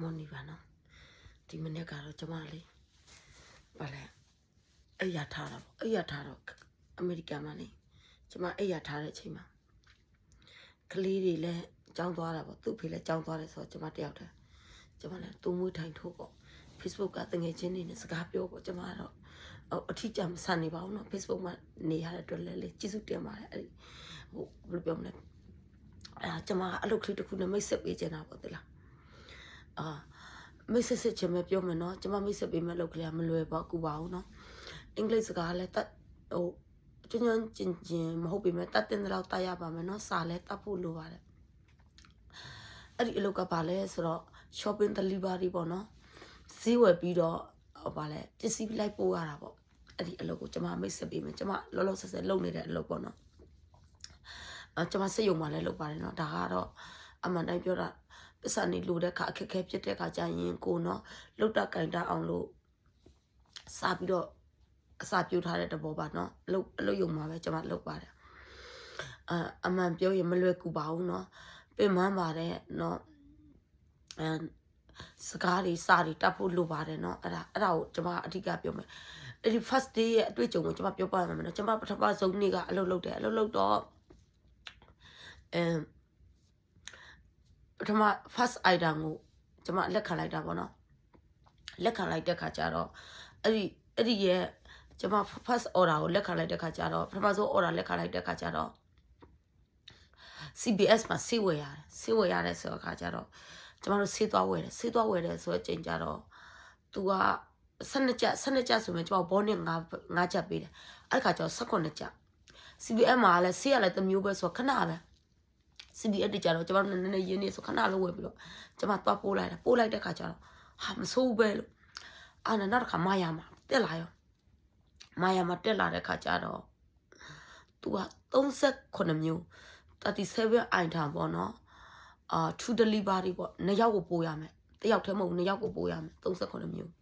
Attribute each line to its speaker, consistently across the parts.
Speaker 1: money ပါနော်ဒီမနေ့ကတော့ကျမလေးဘာလဲအဲ့ရထားတာပေါ့အဲ့ရထားတော့အမေရိကန်မှာနေကျမအဲ့ရထားတဲ့အချိန်မှာကလေးတွေလည်းကြောင်းသွားတာပေါ့သူ့ဖေလည်းကြောင်းသွားတယ်ဆိုတော့ကျမတယောက်တည်းကျမလည်းတူးမွေးထိုင်ထိုးပေါ့ Facebook ကတငယ်ချင်းတွေနဲ့စကားပြောပေါ့ကျမကတော့အထီးကျမဆန်နေပါဘူးနော် Facebook မှာနေရတဲ့အတွက်လည်းကျေးဇူးတင်ပါတယ်အဲ့ဒီဟိုဘယ်လိုပြောမလဲကျမအလုပ်ကလေးတစ်ခုနဲ့မိတ်ဆက်ပေးချင်တာပေါ့တလားမိတ်ဆက်ချင်မယ်ပြောမယ်နော်ကျမမိတ်ဆက်ပေးမယ်လုပ်ကလေးမလွယ်ပါကူပါဘူးနော်အင်္ဂလိပ်စကားလည်းတတ်ဟိုကျွမ်းကျင်မဟုတ်ပေမဲ့တတ်တဲ့လောက်တတ်ရပါမယ်နော်စာလည်းတတ်ဖို့လိုပါတယ်အဲ့ဒီအလုပ်ကပါလဲဆိုတော့ shopping delivery ပေါ့နော်ဈေးဝယ်ပြီးတော့ပါလဲပစ္စည်းလိုက်ပို့ရတာပေါ့အဲ့ဒီအလုပ်ကိုကျမမိတ်ဆက်ပေးမယ်ကျမလောလောဆယ်ဆယ်လုပ်နေတဲ့အလုပ်ပေါ့နော်ကျမစိတ်ယုံမှလည်းလုပ်ပါတယ်နော်ဒါကတော့အမှန်တိုင်းပြောတာပစ္စည်းနေလိုတဲ့ခါအခက်ခဲဖြစ်တဲ့ခါကျရင်ကိုနော်လုတ်တကင်တအောင်လို့စားပြီးတော့အစာပြိုးထားတဲ့တဘောပါနော်အလုပ်ယုံမှာပဲကျမလုပ်ပါတယ်အမှန်ပြောရင်မလွယ်ကူပါဘူးနော်ပြင်မှန်းပါတယ်နော်စကားတွေစာတွေတတ်ဖို့လိုပါတယ်နော်အဲ့ဒါကိုကျမအဓိကပြောမယ်အဲ့ဒီ first day ရဲ့အတွေ့အကြုံကိုကျမပြောပြရမယ်နော်ကျမပထမဆုံးနေ့ကအလုပ်လုပ်တယ်အလုပ်လုပ်တော့ပထမ first item ကိုကျမလက်ခံလိုက်တာပေါ့နော်လက်ခံလိုက်တဲ့ခါကျတော့အဲ့ဒီရဲ့ကျမ first order ကိုလက်ခံလိုက်တဲ့ခါကျတော့ပထမဆုံး order လက်ခံလိုက်တဲ့ခါကျတော့ CBS မှာဆေးဝယ်ရတယ်ဆိုတော့ခါကျတော့ကျမတို့ဆေးသွားဝယ်တယ်ဆိုတော့ချိန်ကျတော့ तू က12ကျဆိုရင်ကျမဘောနဲ့9ချက်ပေးတယ်အဲ့ခါကျတော့18ကျ CBS မှာလည်းဆေးရလည်းတစ်မျိုးပဲဆိုတော့ခဏပဲ CBS တကြတော့ကျမတို့နည်းနည်းရင်းနေဆိုခဏလုံးဝယ်ပြီးတော့ကျမသွားပို့လိုက်တဲ့ခါကျတော့ဟာမဆိုးဘူးပဲလို့နောက်တစ်ခါမာယာမှာတက်လာတဲ့ခါကျတော့ तू က38မျိုး37 item ပေါ့နော်to delivery ပေါ့2ယောက်ကိုပို့ရမယ်တယောက်တည်းမဟုတ်2ယောက်ကိုပို့ရမယ်38မျိုး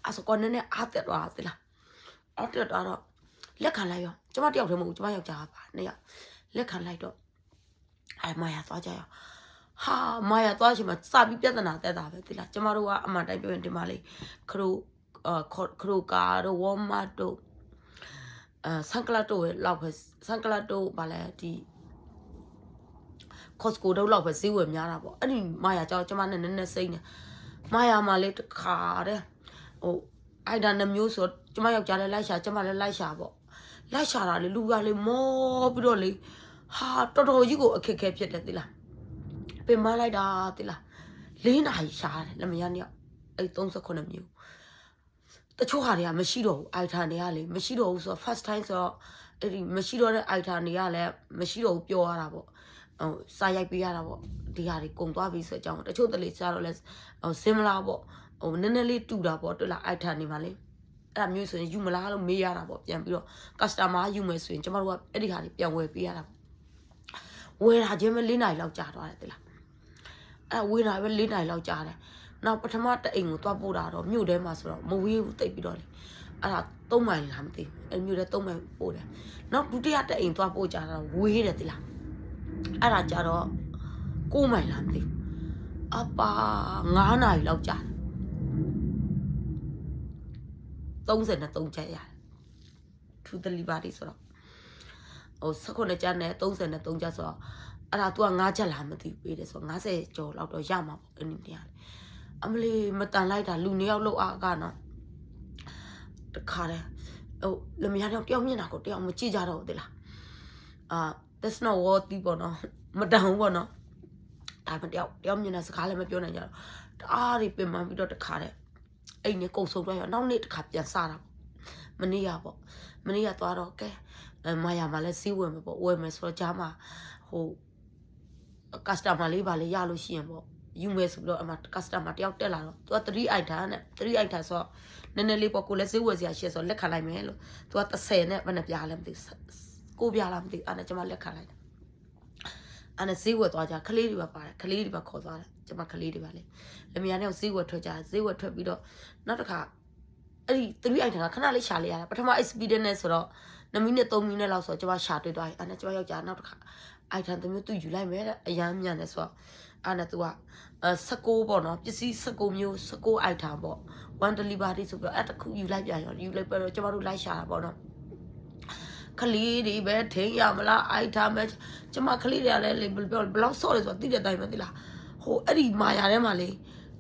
Speaker 1: အဲ့ဆိုကောနည်းနည်းအားတက်သွားတယ်လားအားတက်သွားတော့လက်ခံလိုက်ရောကျမတယောက်တည်းမဟုတ်ကျမယောက်ျားပါ2ယောက်လက်ခံလိုက်တော့မာယာသွားကြရဟာမာယာသွားချိန်မှာစပြီးပြဿနာတက်တာပဲဒီလားကျမတို့ကအမှန်တိုင်းပြောရင်ဒီမှာလေခရိုကာတို့ဝေါ်မတ်တို့ဆန်ကလတ်တို့လောက်ပဲဆန်ကလတ်တို့ဗာလဲဒီကော့စကိုတို့လောက်ပဲဈေးဝယ်များတာပေါ့အဲ့ဒီမာယာကြောင့်ကျမနဲ့နည်းနည်းစိမ့်နေမာယာမှာလေတခါတဲ့ဟိုအိုင်ဒါနှမျိုးဆိုကျမယောက်ျားလည်းလိုက်ရှာကျမလည်းလိုက်ရှာပေါ့လိုက်ရှာတာလေလူကလေမောပြီးတော့လေဟာတော်တော်ကြီးကိုအခက်ခဲဖြစ်တယ်သိလားပင်မလိုက်တာသိလား4 နာရီရှာတယ်လက်မယားနှစ်ယောက်အဲ့38မျိုးတချို့ဟာတွေကမရှိတော့ဘူးအိုက်ထာတွေကလေမရှိတော့ဘူးဆိုတော့ first time ဆိုတော့အဲ့ဒီမရှိတော့တဲ့အိုက်ထာတွေကလည်းမရှိတော့ဘူးပြောရတာပေါ့စာရိုက်ပေးရတာပေါ့ဒီဟာတွေကုန်သွားပြီဆိုအကြောင်းတချို့တလေစားတော့လဲစင်မလာပေါ့နည်းနည်းလေးတူတာပေါ့တွေ့လားအိုက်ထာနေမှာလေအဲ့ဒါမျိုးဆိုရင်ယူမလားလို့မေးရတာပေါ့ပြန်ပြီးတော့ customer ယူမယ်ဆိုရင်ကျမတို့ကအဲ့ဒီဟာတွေပြန်ဝယ်ပေးရတာဝယ်တာချင်းပဲ4 နာရီလောက်ကြာသွားတယ်သိလားအဲ့ဝယ်တာပဲ4 နာရီလောက်ကြာတယ်နောက်ပထမတအိမ်ကိုသွားပို့တာတော့မြို့ထဲမှာဆိုတော့မဝေးဘူးတိတ်ပြီးတော့လေအဲ့ဒါ3 မိုင်လားမသိဘူးအဲ့မြို့ထဲ3 မိုင်ပို့တယ်နောက်ဒုတိယတအိမ်သွားပို့ကြတာဝေးတယ်သိလားအဲ့ဒါကြတော့9 မိုင်လားမသိဘူးအပါ9 နာရီလောက်ကြာတယ်33ချက်ရတယ်ထူး delivery ဆိုတော့19ကျနဲ့33ကျဆိုတော့အဲ့ဒါ तू က9ချက်လားမသိဘူးပေးတယ်ဆိုတော့90ကျော်လောက်တော့ရမှာပေါ့အဲ့ဒီတရားအမလီမတန်လိုက်တာလူ2ယောက်လောက်အားကနော်တခါတည်းလမယားတယောက်မြင်တာကိုတယောက်မကြည့်ကြတော့ဘူးသိလားthat's not what ဒီပေါ့နော်မတန်ဘူးပေါ့နော်ဒါမှတယောက်မြင်တဲ့စကားလည်းမပြောနိုင်ကြတော့တအားတွေပင်ပန်းပြီးတော့တခါတည်းအိမ်နဲ့ကုံဆုံသွားရနောက်နေ့တခါပြန်စားတာမနေ့ကသွားတော့ကဲမာယာမှာလည်းဈေးဝယ်မယ်ပေါ့ဝယ်မယ်ဆိုတော့ကြားမှာဟို customer လေးပါလေရလို့ရှိရင်ပေါ့ယူမယ်ဆိုပြီးတော့အမှ customer တယောက်တက်လာတော့ तू က3 item နဲ့3 item ဆိုတော့နည်းနည်းလေးပေါ့ကိုလည်းဈေးဝယ်စရာရှိဆိုတော့လက်ခံလိုက်မယ်လို့ तू က30နဲ့ဘယ်နှပြားလဲမသိဘူး9ပြားလားမသိဘူးအဲ့ဒါကျွန်မလက်ခံလိုက်တယ်အဲ့ဒါဈေးဝယ်သွားကြကလေးတွေပါပါတယ်ကလေးတွေပါခေါ်သွားတယ်ကျွန်မကလေးတွေပါလေလမယားနဲ့ဈေးဝယ်ထွက်ကြဈေးဝယ်ထွက်ပြီးတော့နောက်တစ်ခါအဲ့ဒီ3 item ကခဏလေးရှာလိုက်ရတာပထမ experience နဲ့ဆိုတော့2 မိနစ်3 မိနစ်လောက်ဆိုတော့ကျွန်မရှာတွေ့သွားပြီအဲ့ဒါကျွန်မယောက်ျားနောက်တစ်ခါ item တစ်မျိုးသူယူလိုက်မယ်တဲ့အရန်မြန်တယ်ဆိုတော့ အားနဲ့သူက16ပေါ့နော်ပစ္စည်း16မျိုး16 item ပေါ့ one delivery ဆိုပြီးတော့အဲ့တခုယူလိုက်ပြန်ရောယူလိုက်ပြန်တော့ကျမတို့လိုက်ရှာတာပေါ့နော်ခလေးတွေပဲထိရမလား item ပဲကျမခလေးတွေကလည်းလေပြောဘလောက်ဆော့လဲဆိုတော့တိတဲ့တိုင်းပဲတိလားဟိုအဲ့ဒီမာယာထဲမှာလေ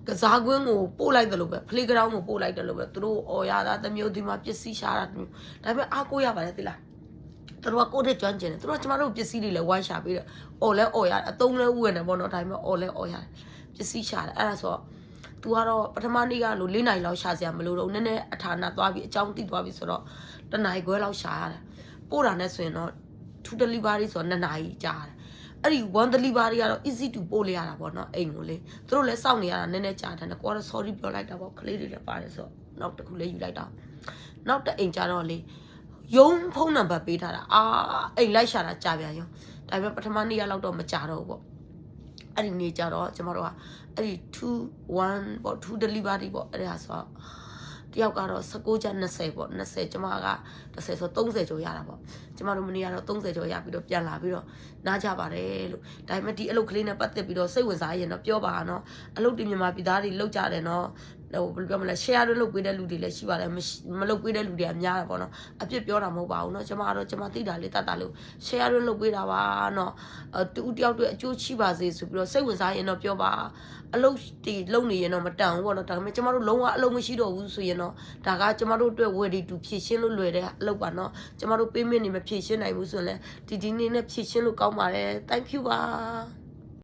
Speaker 1: ကစားကွင်းကိုပို့လိုက်တယ်လို့ပဲ playground ကိုပို့လိုက်တယ်လို့ပဲသူတို့အော်ရတာတမျိုးဒီမှာပစ္စည်းရှာတာတမျိုးဒါပေမဲ့အားကိုးရပါတယ်တိလားသူတို့ကကိုယ့်တဲ့ကျွမ်းကျင်တယ်သူတို့ကကျမတို့ပစ္စည်းတွေလည်းဝိုင်းရှာပြီးတော့အော်လဲအော်ရတယ်အတုံးလဲဥဝင်တယ်ပေါ့နော်ဒါပေမဲ့အော်လဲအော်ရတယ်ပစ္စည်းရှာတယ်အဲ့ဒါဆိုတော့သူကတော့ပထမနေ့ကလို့4နိုင်လောက်ရှာစရာမလိုတော့နည်းနည်းအထာဏသွားပြီးအကြောင်းသိသွားပြီးဆိုတော့1နိုင်ခွဲလောက်ရှာရတယ်ပို့တာနဲ့ဆိုရင်တော့2 delivery ဆိုတော့2နိုင်ကြာတယ်အဲ့ဒီ1 delivery ကတော့ easy to ပို့လိုက်ရတာပေါ့နော်အိမ်ကိုလေသူတို့လည်းစောင့်နေရတာနည်းနည်းကြာတယ်ကိုကတော့ sorry ပြောလိုက်တာပေါ့ကလေးတွေလည်းပါတယ်ဆိုတော့နောက်တစ်ခုလေးယူလိုက်တာနောက်တစ်အိမ်ကြတော့လေရုံးဖုန်းနံပါတ်ပေးထားတာအိမ်လိုက်ရှာတာကြာပြန်ရောဒါပေမဲ့ပထမနေ့ကလောက်တော့မကြာတော့ဘူးပေါ့အဲ့ဒီနေ့ကြတော့ကျမတို့ကအဲ့ဒီ2 ပေါ့2 delivery ပေါ့အဲ့ဒါဆိုတော့တယောက်ကတော့19ကျပ်20ပေါ့20ကျမက30ဆို30ကျော်ရတာပေါ့ကျမတို့မနေ့ကတော့30ကျော်ရပြီးတော့ပြန်လာပြီးတော့နားကြပါတယ်လို့ဒါပေမဲ့ဒီအလုပ်ကလေးနဲ့ပတ်သက်ပြီးတော့စိတ်ဝင်စားရင်တော့ပြောပါနော်အလုပ်တင်မြန်မာပြည်သားတွေလောက်ကြတယ်နော်ဟိုဘယ်လိုပြောမလဲ share လုပ်ပေးတဲ့လူတွေလည်းရှိပါတယ်မလုပ်ပေးတဲ့လူတွေကများတာပေါ့နော်အပြစ်ပြောတာမဟုတ်ပါဘူးနော်ကျမကတော့ကျမသိတာလေးတတ်တာလို့ share လုပ်ပေးတာပါနော်တူတယောက်တွေအကျိုးရှိပါစေဆိုပြီးတော့စိတ်ဝင်စားရင်တော့ပြောပါအလုပ်တွေလုပ်နေရင်တော့မတန်ဘူးပေါ့နော်ဒါပေမဲ့ကျမတို့လုံးဝအလုပ်မရှိတော့ဘူးဆိုရင်တော့ဒါကကျမတို့အတွက် ready to ဖြည့်ရှင်းလို့လွယ်တဲ့အလုပ်ပါနော်ကျမတို့ payment တွေမဖြည့်ရှင်းနိုင်ဘူးဆိုရင်လည်းဒီနေ့နဲ့ဖြည့်ရှင်းလို့ကောင်းပါတယ် thank you ပါ